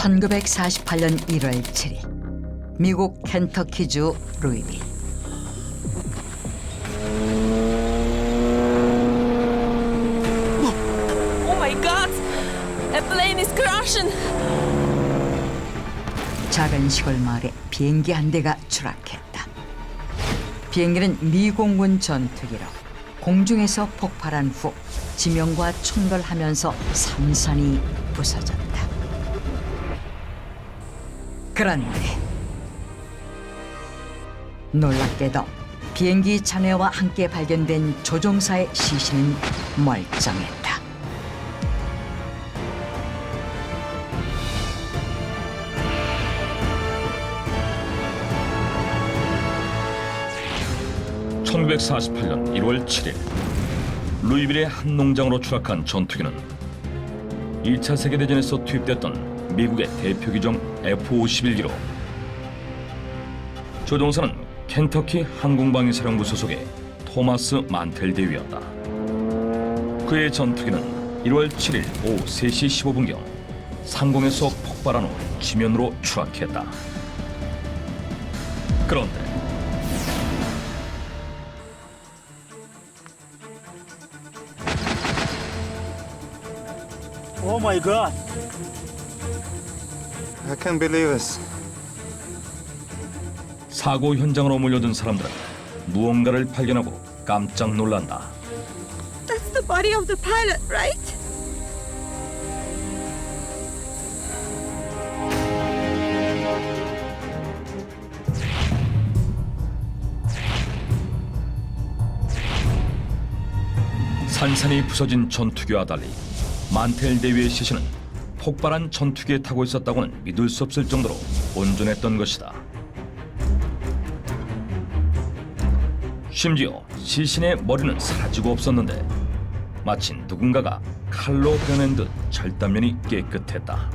1948년 1월 7일 미국 켄터키주 루이빌. Oh my God! A plane is crashing! 작은 시골 마을에 비행기 한 대가 추락했다. 비행기는 미 공군 전투기로 공중에서 폭발한 후 지명과 충돌하면서 산산이 부서졌다. 그런데 놀랍게도 비행기 잔해와 함께 발견된 조종사의 시신은 멀쩡했다. (1948년 1월 7일) 루이빌의 한 농장으로 추락한 전투기는 2차 세계대전에서 투입됐던 미국의 대표 기종 F-51기로 조종사는 켄터키 항공방위사령부 소속의 토마스 만텔 대위였다. 그의 전투기는 1월 7일 오후 3시 15분경 상공에서 폭발한 후 지면으로 추락했다. 그런데 Oh my God! I can't believe this. 사고 현장으로 몰려든 사람들은 무언가를 발견하고 깜짝 놀란다. That's the body of the pilot, right? 산산이 부서진 전투기와 달리 만텔 대위의 시신은 폭발한 전투기에 타고 있었다고는 믿을 수 없을 정도로 온전했던 것이다. 심지어 시신의 머리는 사라지고 없었는데 마치 누군가가 칼로 베어낸 듯 절단면이 깨끗했다.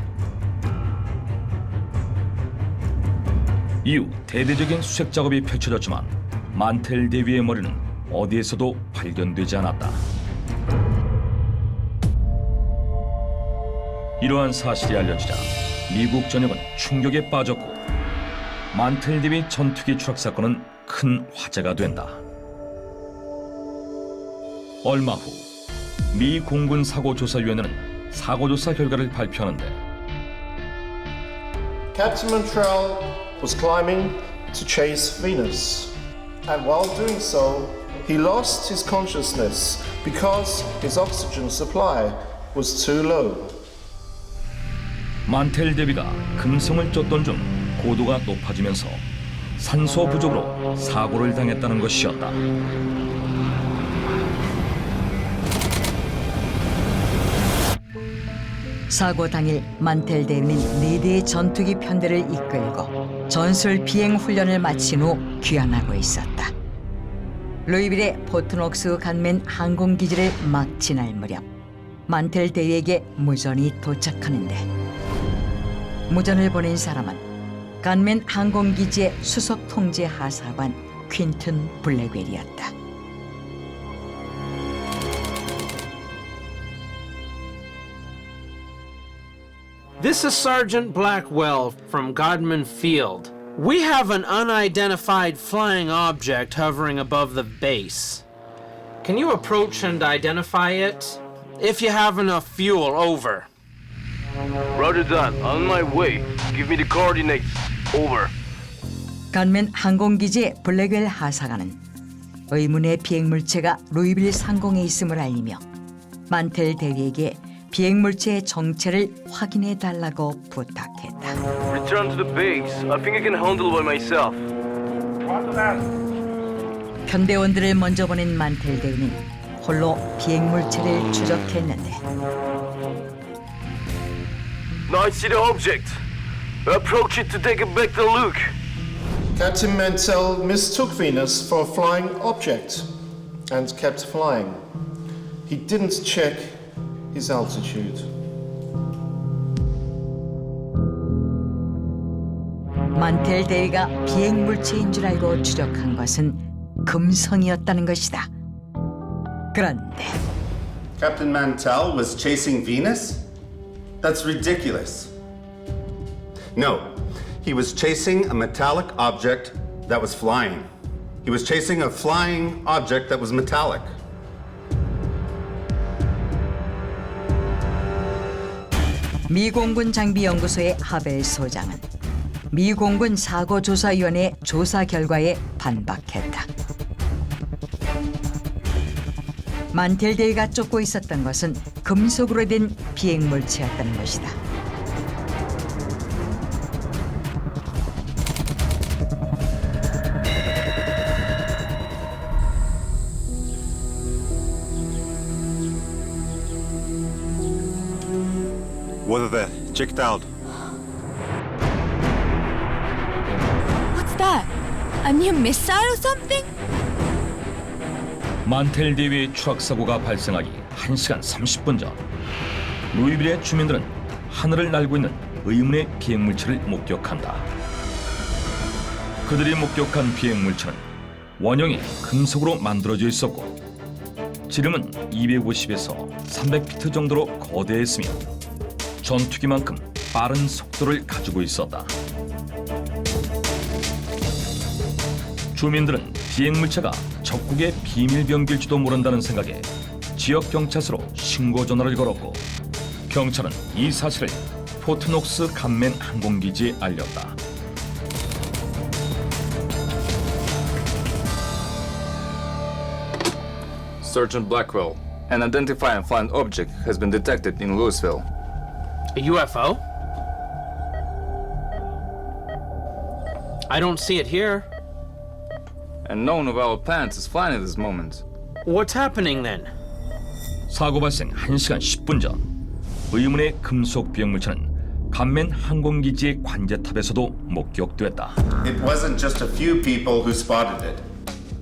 이후 대대적인 수색 작업이 펼쳐졌지만 만텔 대위의 머리는 어디에서도 발견되지 않았다. 이러한 사실이 알려지자 미국 전역은 충격에 빠졌고 만텔 대위 전투기 추락 사건은 큰 화제가 된다. 얼마 후 미 공군 사고조사위원회는 사고조사 결과를 발표하는데 Captain Montreal was climbing to chase Venus, and while doing so, he lost his consciousness because his oxygen supply was too low. 만텔 대위가 금성을 쫓던 중 고도가 높아지면서 산소 부족으로 사고를 당했다는 것이었다. 사고 당일 만텔 대위는 4대의 전투기 편대를 이끌고 전술 비행 훈련을 마친 후 귀환하고 있었다. 루이빌의 포트녹스 간맨 항공기지를 막 지날 무렵 만텔 대위에게 무전이 도착하는데 무전을 보낸 사람은 간맨 항공기지의 수석 통제 하사관 퀸튼 블랙웰이었다. This is Sergeant Blackwell from Godman Field. We have an unidentified flying object hovering above the base. Can you approach and identify it? If you have enough fuel, over. Roger that. On my way. Give me the coordinates. Over. 간맨 항공기지의 블랙웰 하사관은 의문의 비행물체가 루이빌 상공에 있음을 알리며 만텔 대위에게 비행물체의 정체를 확인해달라고 부탁했다. Return to the base. I think I can handle by myself. 편대원들을 먼저 보낸 만텔 대위는 홀로 비행물체를 추적했는데 Now I see the object. Approach it to take a better look. Captain Mantell mistook Venus for a flying object and kept flying. He didn't check his altitude. 만텔 대위가 비행물체인 줄 알고 추적한 것은 금성이었다는 것이다. 그런데 Captain Mantell was chasing Venus? That's ridiculous. No, he was chasing a metallic object that was flying. He was chasing a flying object that was metallic. 미 공군 장비연구소의 하벨 소장은 미 공군 사고조사위원회 조사 결과에 반박했다. 만텔데이가 쫓고 있었던 것은 금속으로 된 비행물체였다는 것이다. What are they? Check it out. What's that? A new missile or something? 만텔 대위의 추락 사고가 발생하기 1시간 30분 전 루이빌의 주민들은 하늘을 날고 있는 의문의 비행물체를 목격한다. 그들이 목격한 비행물체는 원형의 금속으로 만들어져 있었고 지름은 250에서 300피트 정도로 거대했으며 전투기만큼 빠른 속도를 가지고 있었다. 주민들은 비행물체가 적국의 비밀병기일지도 모른다는 생각에 지역 경찰서로 신고 전화를 걸었고 경찰은 이 사실을 포트녹스 간맨 항공기지에 알렸다. Sergeant Blackwell, an identifying flying object has been detected in Louisville. A UFO? I don't see it here. And none of our planes is flying at this moment. What's happening then? 사고 발생 1시간 10분 전 의문의 금속 비행물체는 간맨 항공기지의 관제탑에서도 목격됐다. It wasn't just a few people who spotted it.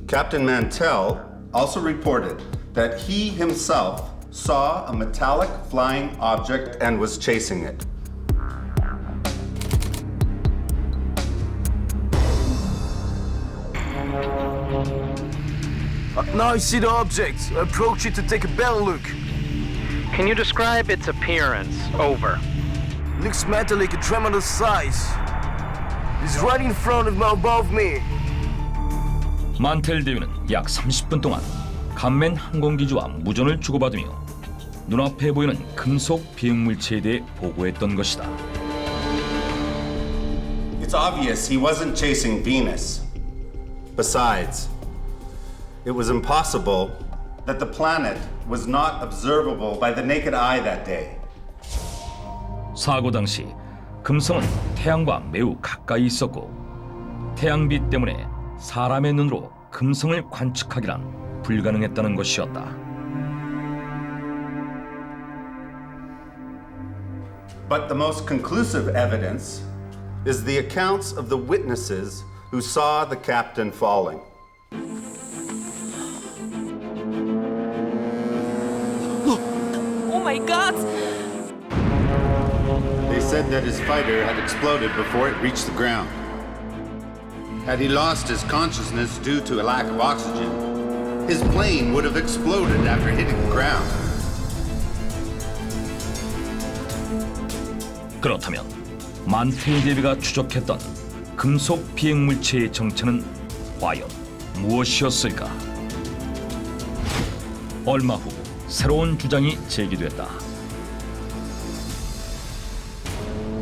Captain Mantell also reported that he himself saw a metallic flying object and was chasing it. Now I see the object. Approach it to take a better look. Can you describe its appearance? Over. Looks metallic, a tremendous size. It's right in front of me, above me. 만텔 대위는 약 30분 동안 간맨 항공기지와 무전을 주고받으며 눈앞에 보이는 금속 비행물체에 대해 보고했던 것이다. It's obvious he wasn't chasing Venus. Besides, it was impossible that the planet was not observable by the naked eye that day. 사고 당시 금성은 태양과 매우 가까이 있었고 태양빛 때문에 사람의 눈으로 금성을 관측하기란 불가능했다는 것이었다. But the most conclusive evidence is the accounts of the witnesses who saw the captain falling. Oh my God! They said that his fighter had exploded before it reached the ground. Had he lost his consciousness due to a lack of oxygen, his plane would have exploded after hitting the ground. 그렇다면 만텔 대위가 추적했던 금속 비행물체의 정체는 과연 무엇이었을까? 얼마 후 새로운 주장이 제기됐다.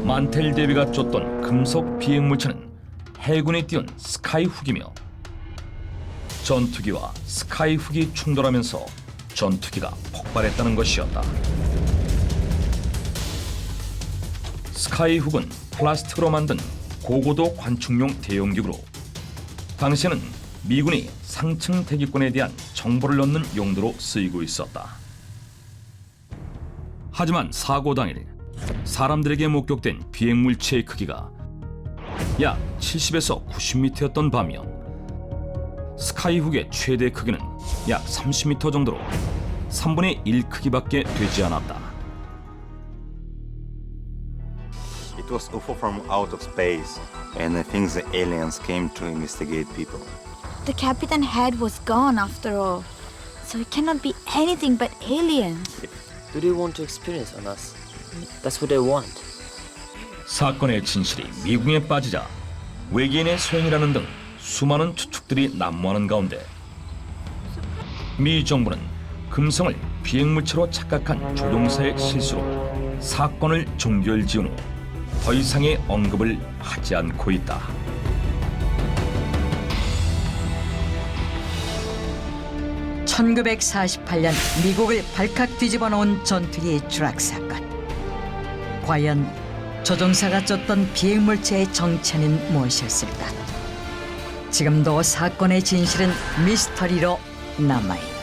만텔 대위가 쫓던 금속 비행물체는 해군이 띄운 스카이훅이며 전투기와 스카이훅이 충돌하면서 전투기가 폭발했다는 것이었다. 스카이훅은 플라스틱으로 만든 고고도 관측용 대용기구로 당시에는 미군이 상층 대기권에 대한 정보를 넣는 용도로 쓰이고 있었다. 하지만 사고 당일 사람들에게 목격된 비행물체의 크기가 약 70에서 90m였던 반면 스카이훅의 최대 크기는 약 30m 정도로 3분의 1 크기밖에 되지 않았다. It was UFO from out of space, and I think the aliens came to investigate people. The captain head was gone after all, so it cannot be anything but aliens. Do they want to experience on us? That's what they want. 사건의 진실이 미궁에 빠지자 외계인의 소행이라는 등 수많은 추측들이 난무하는 가운데 미 정부는 금성을 비행물체로 착각한 조종사의 실수로 사건을 종결지은 후 더 이상의 언급을 하지 않고 있다. (1948년) 미국을 발칵 뒤집어 놓은 전투기 추락 사건. 과연 조종사가 쫓던 비행물체의 정체는 무엇이었을까? 지금도 사건의 진실은 미스터리로 남아있다.